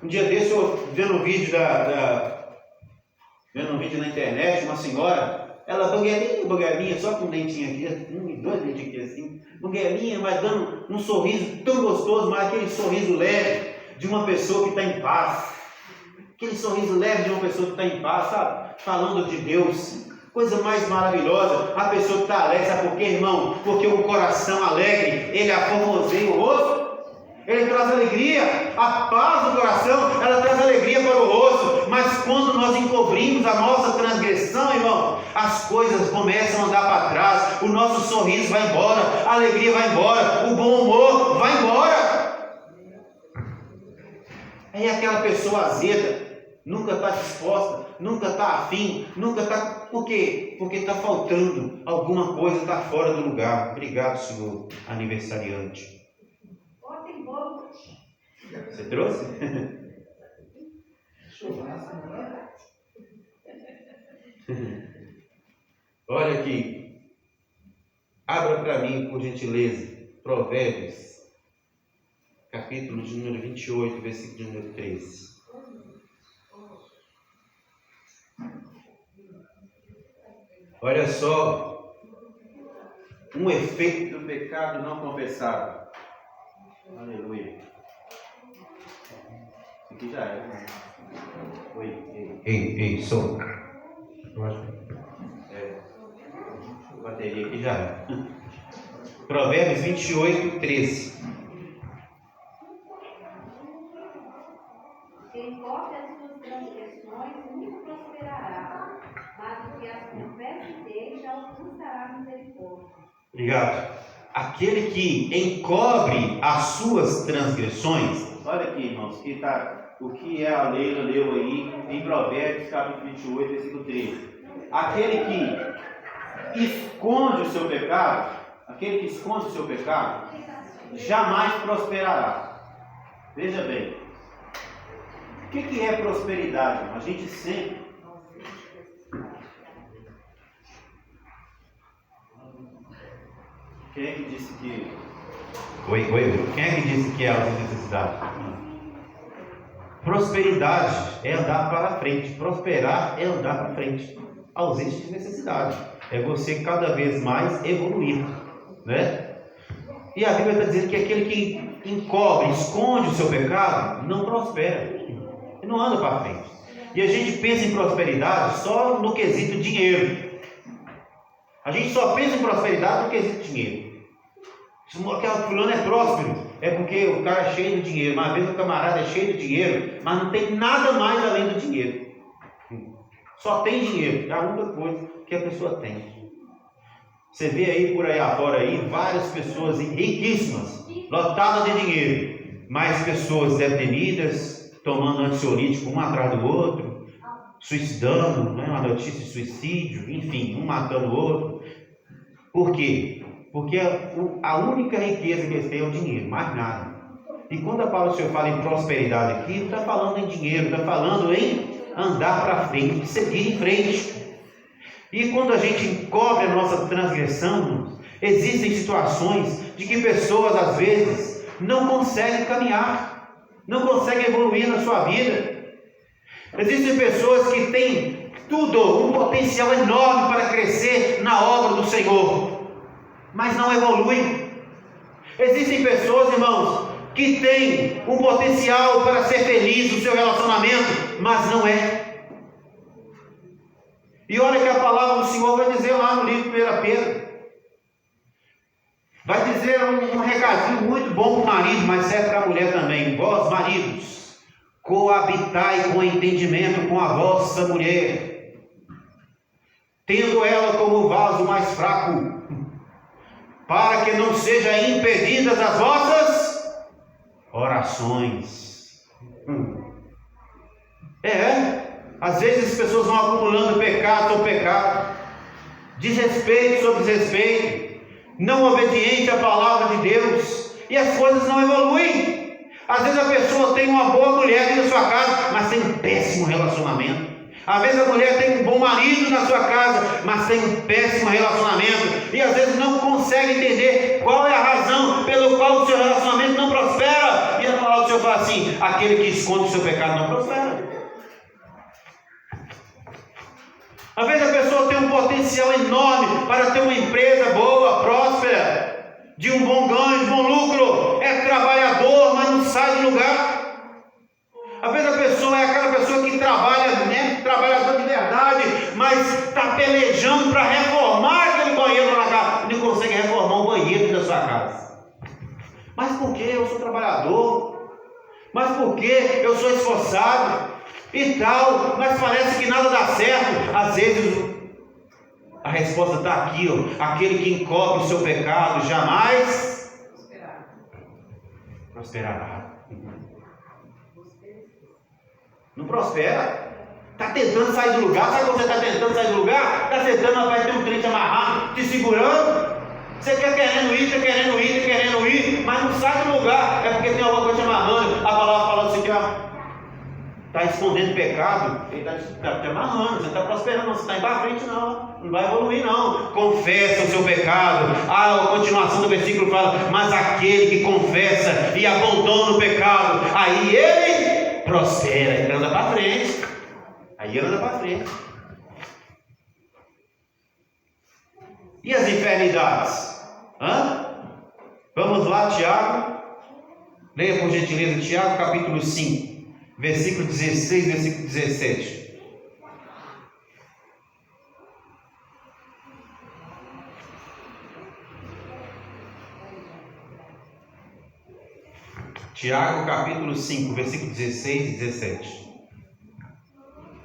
Um dia desse, eu vendo um vídeo vendo um vídeo na internet, uma senhora, ela banguelinha, só com um dentinho aqui, dois dentinhos aqui assim, banguelinha, mas dando um sorriso tão gostoso, mas aquele sorriso leve de uma pessoa que está em paz. Aquele sorriso leve de uma pessoa que está em paz, sabe? Falando de Deus. Coisa mais maravilhosa. A pessoa que está alegre, sabe por quê, irmão? Porque o coração alegre, ele aformoseia o rosto. Ele traz alegria. A paz do coração, ela traz alegria para o rosto. Mas quando nós encobrimos a nossa transgressão, irmão, as coisas começam a andar para trás. O nosso sorriso vai embora. A alegria vai embora. O bom humor vai embora. Aí aquela pessoa azeda, nunca está disposta, nunca está afim, nunca está... Por quê? Porque está faltando alguma coisa, está fora do lugar. Obrigado, senhor aniversariante. Tem bolo. Você trouxe? Olha aqui. Abra para mim, por gentileza, Provérbios, capítulo de número 28, versículo de número 13. Olha só, um efeito do pecado não confessado. Aleluia. Isso aqui já é, né? Oi, ei, som. Bateria aqui já é. Provérbios 28, 13. Quem cobre as suas transgressões nunca prosperará, mas o que as confessa dele já alcançará misericórdia. Obrigado. Aquele que encobre as suas transgressões. Olha aqui, irmãos, que tá, o que a Leila leu aí em Provérbios, capítulo 28, versículo 13. Aquele que esconde o seu pecado, jamais prosperará. Veja bem. O que é prosperidade? A gente sempre... Quem é que disse que... Oi. Quem é que disse que é a necessidade? Prosperidade é andar para frente. Prosperar é andar para frente. Ausência de necessidade. É você cada vez mais evoluir. Né? E a Bíblia está dizendo que aquele que encobre, esconde o seu pecado, não prospera. Ele não anda para frente. E a gente pensa em prosperidade só no quesito dinheiro. A gente só pensa em prosperidade no quesito dinheiro. Aquele fulano é próspero, é porque o cara é cheio de dinheiro. Mas às vezes o camarada é cheio de dinheiro, mas não tem nada mais além do dinheiro. Só tem dinheiro, é a única coisa que a pessoa tem. Você vê aí por aí afora aí, várias pessoas riquíssimas, lotadas de dinheiro, mas pessoas deprimidas, tomando ansiolítico um atrás do outro, suicidando, né? Uma notícia de suicídio, enfim, um matando o outro. Por quê? Porque a única riqueza que eles têm é o dinheiro, mais nada. E quando a palavra do Senhor fala em prosperidade aqui, não está falando em dinheiro, está falando em andar para frente, seguir em frente. E quando a gente encobre a nossa transgressão, existem situações de que pessoas às vezes não conseguem caminhar, não conseguem evoluir na sua vida. Existem pessoas que têm tudo, um potencial enorme para crescer na obra do Senhor, mas não evoluem. Existem pessoas, irmãos, que têm um potencial para ser feliz no seu relacionamento, mas não é. E olha que a palavra do Senhor vai dizer lá no livro de 1 Pedro: Vai dizer um recadinho muito bom para o marido, mas serve para a mulher também. Vós, maridos, coabitai com entendimento com a vossa mulher, tendo ela como vaso mais fraco, para que não sejam impedidas as vossas orações. Às vezes as pessoas vão acumulando pecado sobre pecado, desrespeito sobre desrespeito, não obediente à palavra de Deus, e as coisas não evoluem. Às vezes a pessoa tem uma boa mulher dentro da sua casa, mas tem um péssimo relacionamento. Às vezes a mulher tem um bom marido na sua casa, mas tem um péssimo relacionamento, e às vezes não consegue entender qual é a razão pelo qual o seu relacionamento não prospera. E a palavra do Senhor fala assim: aquele que esconde o seu pecado não prospera. Às vezes a pessoa tem um potencial enorme para ter uma empresa boa, próspera, de um bom ganho, de bom lucro, é trabalhador, mas não sai do lugar. Às vezes a pessoa é aquela pessoa que trabalha, trabalhador de verdade, mas está pelejando para reformar aquele banheiro na casa, não consegue reformar um banheiro da sua casa. Mas por que eu sou trabalhador? Mas por que eu sou esforçado? E tal, mas parece que nada dá certo. Às vezes a resposta está aqui, aquele que encobre o seu pecado jamais prosperará. Não prospera. Está tentando sair do lugar. Sabe quando você está tentando sair do lugar? Está tentando, vai ter um trem te amarrado, te segurando. Você querendo ir, mas não sai do lugar. É porque tem alguma coisa te amarrando. A palavra fala assim que está escondendo pecado, ele está te amarrando, você está prosperando, você está indo para frente, não vai evoluir, não. Confessa o seu pecado. A continuação do versículo fala: mas aquele que confessa e abandona o pecado, aí ele prospera, ele anda para frente. E as enfermidades? Vamos lá, Tiago. Leia por gentileza Tiago capítulo 5. Versículo 16, versículo 17. Tiago, capítulo 5, versículo 16 e 17.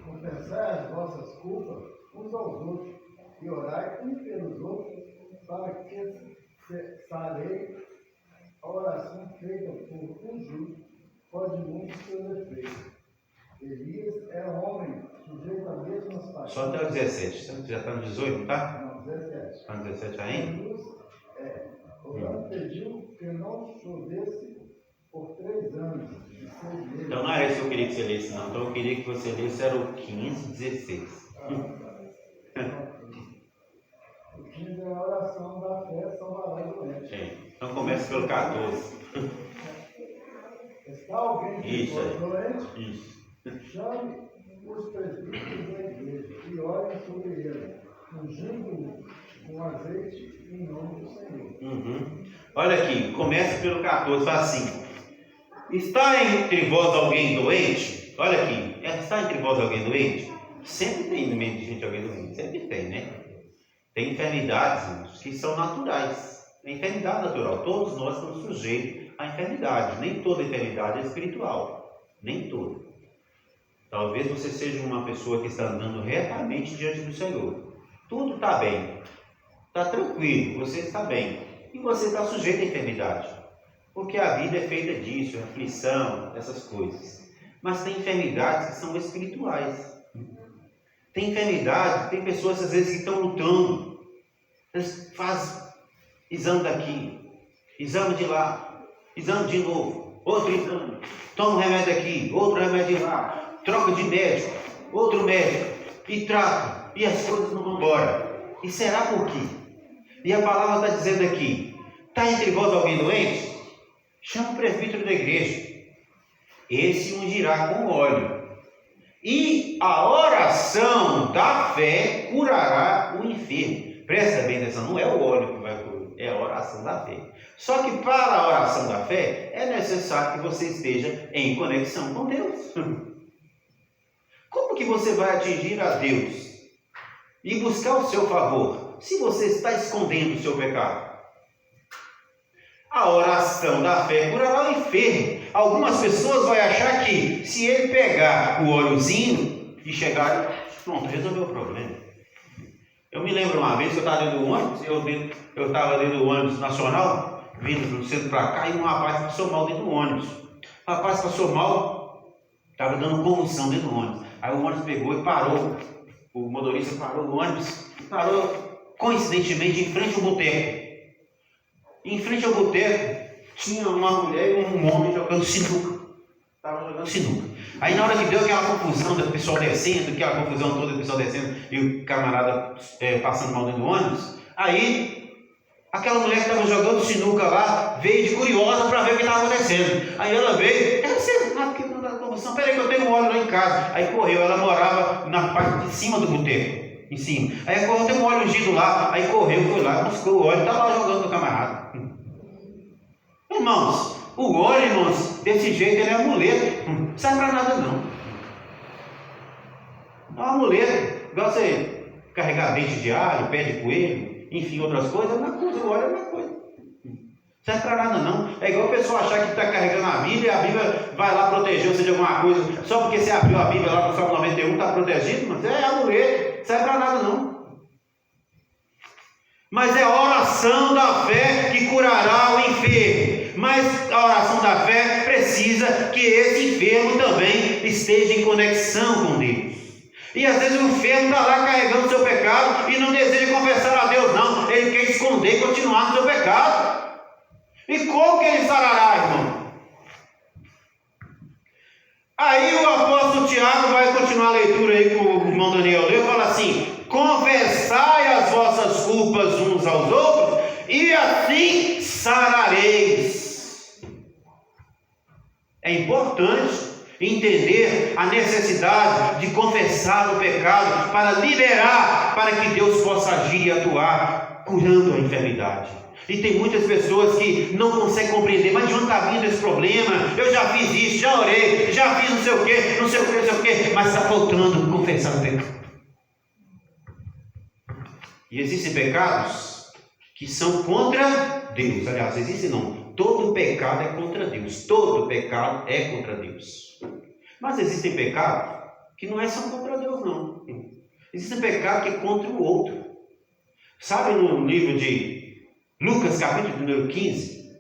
Confessai as vossas culpas uns aos outros e orai uns pelos outros, para que cessareis a oração feita por um justo. Pode muito seus efeitos. Elias era um homem sujeito a mesmas paixões. Só até o 17, já está no 18, não tá? Não, 17. Está no 17 ainda? Orando pediu que não chovesse por 3 anos e 6 meses. Então não era isso que eu queria que você lesse, não. Então eu queria que você lesse era o 15, 16. O 15 é a oração da fé salvará o doente. Então começa pelo 14. Está alguém que for doente? Isso. Chame os presbíteros da igreja e orem sobre ele, ungindo-o com azeite em nome do Senhor. Olha aqui, começa pelo 14, fala assim: está entre vós alguém doente? Olha aqui, está entre vós alguém doente? Sempre tem no meio de gente alguém doente, sempre tem, né? Tem enfermidades que são naturais. É enfermidade natural, todos nós estamos sujeitos a enfermidade. Nem toda enfermidade é espiritual, nem toda. Talvez você seja uma pessoa que está andando retamente diante do Senhor. Tudo está bem, está tranquilo, você está bem. E você está sujeito à enfermidade. Porque a vida é feita disso, aflição, essas coisas. Mas tem enfermidades que são espirituais. Tem enfermidade, tem pessoas às vezes que estão lutando. Eles fazem exame daqui, exame de lá, exame de novo, outro exame, toma um remédio aqui, outro remédio lá, troca de médico, outro médico, e trata, e as coisas não vão embora. E será por quê? E a palavra está dizendo aqui: está entre vós alguém doente? Chama o presbítero da igreja, esse ungirá com óleo, e a oração da fé curará o enfermo. Presta bem atenção, não é o óleo que vai curar, é a oração da fé. Só que para a oração da fé é necessário que você esteja em conexão com Deus. Como que você vai atingir a Deus e buscar o seu favor se você está escondendo o seu pecado? A oração da fé curará o enfermo. Algumas pessoas vão achar que se ele pegar o óleozinho e chegar, pronto, resolveu o problema. Eu me lembro uma vez que eu estava dentro do ônibus, eu estava dentro do ônibus nacional, vindo do centro para cá, e um rapaz passou mal dentro do ônibus. O rapaz passou mal, estava dando convulsão dentro do ônibus. Aí o ônibus pegou e parou. O motorista parou o ônibus, parou coincidentemente em frente ao boteco. Em frente ao boteco tinha uma mulher e um homem jogando sinuca. Estavam jogando sinuca. Aí na hora que deu aquela confusão do pessoal descendo, aquela confusão toda do pessoal descendo e o camarada passando mal dentro do ônibus, aí aquela mulher que estava jogando sinuca lá veio de curiosa para ver o que estava acontecendo. Aí ela veio, porque não dá confusão, peraí que eu tenho um óleo lá em casa. Aí correu, ela morava na parte de cima do boteco, em cima. Aí correu, tem um óleo ungido lá, aí correu, foi lá, buscou o óleo, estava lá jogando com o camarada. Irmãos, o óleo, irmãos, desse jeito ele é amuleto, não serve para nada não. É um amuleto, igual você carregar dente de alho, pé de coelho, enfim, outras coisas, é uma coisa, o óleo é uma coisa. Não serve para nada não. É igual o pessoal achar que está carregando a Bíblia e a Bíblia vai lá proteger você de alguma coisa, só porque você abriu a Bíblia lá no Salmo 91, está protegido, mas é amuleto, não serve para nada não. Mas é a oração da fé que curará o enfermo. Mas a oração da fé precisa que esse enfermo também esteja em conexão com Deus. E às vezes o enfermo está lá carregando o seu pecado e não deseja confessar a Deus, não. Ele quer esconder e continuar no seu pecado. E como que ele sarará, irmão? Aí o apóstolo Tiago vai continuar a leitura aí que o irmão Daniel leu, fala assim: confessai as vossas culpas uns aos outros, e assim sarareis. É importante entender a necessidade de confessar o pecado para liberar, para que Deus possa agir e atuar, curando a enfermidade. E tem muitas pessoas que não conseguem compreender, mas de onde está vindo esse problema? Eu já fiz isso, já orei, já fiz não sei o que, não sei o que, não sei o que, mas está faltando confessar o pecado. E existem pecados que são contra Deus. Aliás, existem não. Todo pecado é contra Deus. Todo pecado é contra Deus. Mas existem pecados que não são contra Deus, não. Existem pecados que é contra o outro. Sabe no livro de Lucas, capítulo número 15,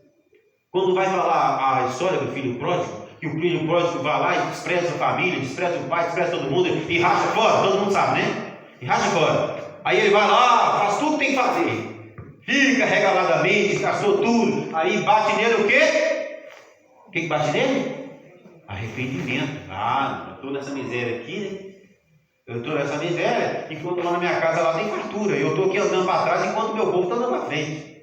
quando vai falar a história do filho pródigo, que o filho pródigo vai lá e despreza a família, despreza o pai, despreza todo mundo e racha fora, todo mundo sabe, né? E racha fora. Aí ele vai lá, faz tudo que tem que fazer, fica regaladamente, gastou tudo, aí bate nele o quê? O que bate nele? Arrependimento. Ah, eu estou nessa miséria aqui, né? Eu estou nessa miséria, enquanto lá na minha casa lá tem fartura, eu estou aqui andando para trás enquanto meu povo está andando para frente.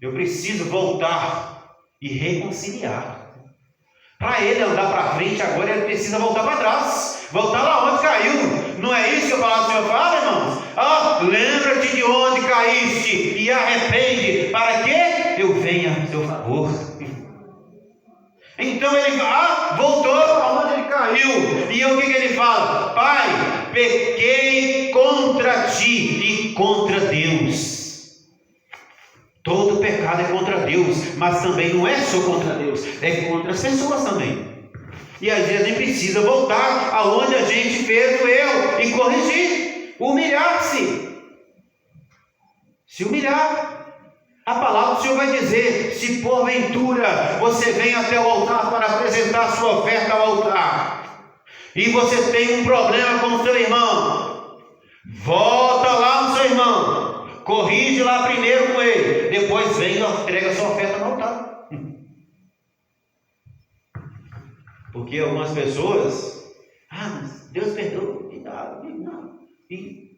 Eu preciso voltar e reconciliar. Para ele andar para frente agora, ele precisa voltar para trás, voltar lá onde caiu. Não é isso que a palavra do Senhor fala, irmãos? Lembra-te de onde caíste e arrepende, para que eu venha a seu favor. Então ele voltou para onde ele caiu. E o que ele fala? Pai, pequei contra ti e contra Deus. Todo pecado é contra Deus, mas também não é só contra Deus, é contra as pessoas também. E às vezes a gente precisa voltar aonde a gente fez o erro e corrigir, humilhar-se. Se humilhar. A palavra do Senhor vai dizer: se porventura você vem até o altar para apresentar a sua oferta ao altar, e você tem um problema com o seu irmão, volta lá no seu irmão, corrige lá primeiro com ele, depois vem e entrega a sua oferta no altar. Porque algumas pessoas, mas Deus perdoa, e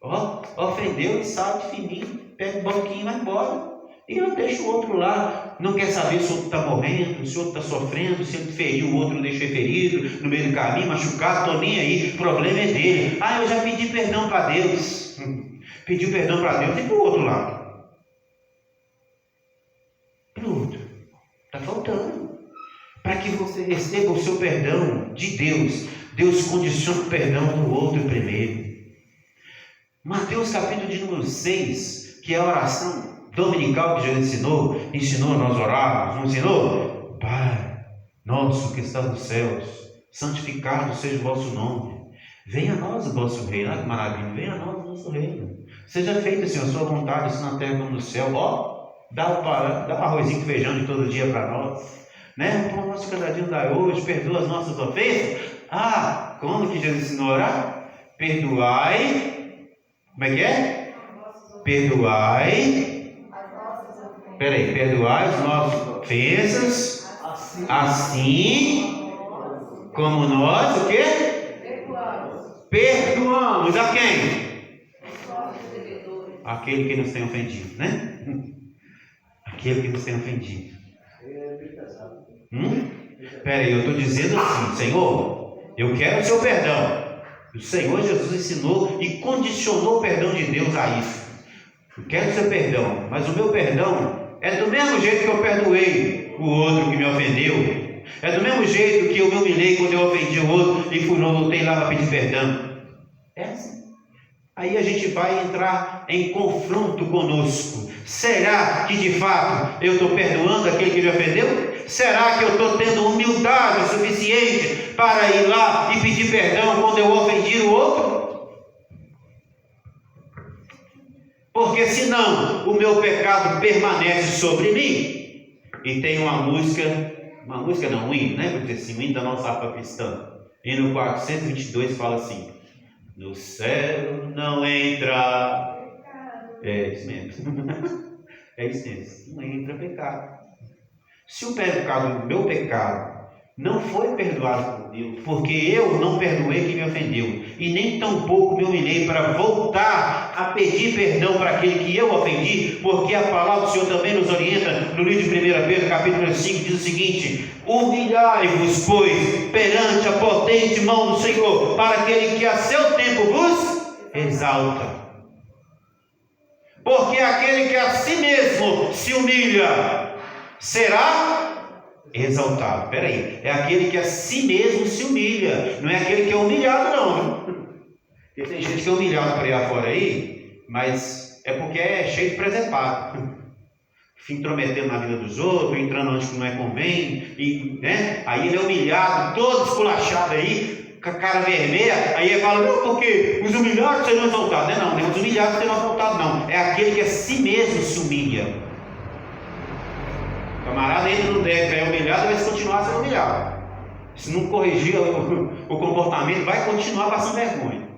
ofendeu e sai de fininho, pega um banquinho e vai embora. E eu deixo o outro lá, não quer saber se o outro está morrendo, se o outro está sofrendo, se ele feriu o outro, deixou ferido no meio do caminho, machucado, estou nem aí, o problema é dele. Eu já pedi perdão para Deus. Pediu perdão para Deus e para o outro lado. Para o outro. Está faltando. Para que você receba o seu perdão de Deus, Deus condiciona o perdão do outro primeiro. Mateus capítulo de número 6, que é a oração dominical que Jesus ensinou nós orarmos, não ensinou? Pai nosso que está nos céus, santificado seja o vosso nome. Venha a nós o vosso reino. Olha que maravilha. Venha a nós o vosso reino. Seja feita, Senhor, a sua vontade, assim na terra como no céu. Ó, dá um arrozinho com feijão de todo dia para nós. Né? O pão nosso cada dia dai hoje. Perdoa as nossas ofensas. Ah, como que Jesus ensinou a orar? Perdoai. Como é que é? Perdoai. Peraí, perdoai as nossas ofensas. Assim como nós, o quê? Perdoamos a quem? Aquele que nos tem ofendido, né? Aquele que nos tem ofendido. Peraí, eu estou dizendo assim, Senhor, eu quero o seu perdão. O Senhor Jesus ensinou e condicionou o perdão de Deus a isso. Eu quero o seu perdão, mas o meu perdão é do mesmo jeito que eu perdoei o outro que me ofendeu. É do mesmo jeito que eu me humilhei quando eu ofendi o outro e voltei lá para pedir perdão. É assim. Aí a gente vai entrar em confronto conosco. Será que de fato eu estou perdoando aquele que me ofendeu? Será que eu estou tendo humildade suficiente para ir lá e pedir perdão quando eu ofendi o outro? Porque senão o meu pecado permanece sobre mim. E tem um hino, né? Porque assim, o hino da nossa harpa cristã. Hino 422 fala assim: no céu não entra. É isso mesmo. É isso mesmo. Não entra pecado. Se o meu pecado não foi perdoado por Deus, porque eu não perdoei quem me ofendeu, e nem tampouco me humilhei para voltar a pedir perdão para aquele que eu ofendi, porque a palavra do Senhor também nos orienta no livro de 1 Pedro, capítulo 5, diz o seguinte: humilhai-vos, pois, perante a potente mão do Senhor, para aquele que a seu tempo vos exalta. Porque aquele que a si mesmo se humilha será exaltado. Peraí, é aquele que a si mesmo se humilha, não é aquele que é humilhado, não. Porque tem gente que é humilhado para ir afora aí, mas é porque é cheio de presepado, se intrometendo na vida dos outros, entrando onde não é convém, e, né? Aí ele é humilhado, todo esculachado aí, com a cara vermelha. Aí ele fala: não, porque os humilhados serão exaltados. Não, os humilhados serão exaltados, não. É aquele que a si mesmo se humilha. O camarada entra no débito, é humilhado, vai continuar sendo humilhado. Se não corrigir o comportamento, vai continuar passando vergonha.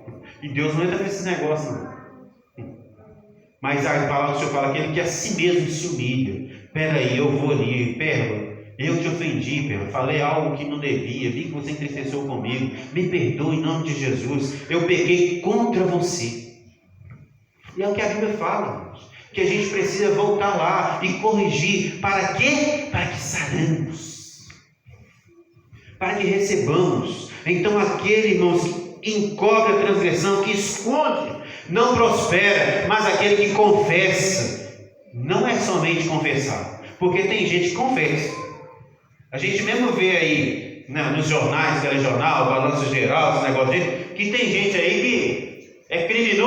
E Deus não entra nesses negócios, não. Mas a palavra do Senhor fala: aquele que a si mesmo se humilha. Peraí, eu vou ali, perdoa. Eu te ofendi, falei algo que não devia, vi que você entristeceu comigo, me perdoa em nome de Jesus, eu pequei contra você. E é o que a Bíblia fala, irmãos, que a gente precisa voltar lá e corrigir. Para quê? Para que saramos, para que recebamos. Então aquele, irmãos, que encobre a transgressão, que esconde, não prospera, mas aquele que confessa. Não é somente confessar, porque tem gente que confessa. A gente mesmo vê aí, né, nos jornais, telejornal, balanço geral, esse negócio de que tem gente aí que é criminoso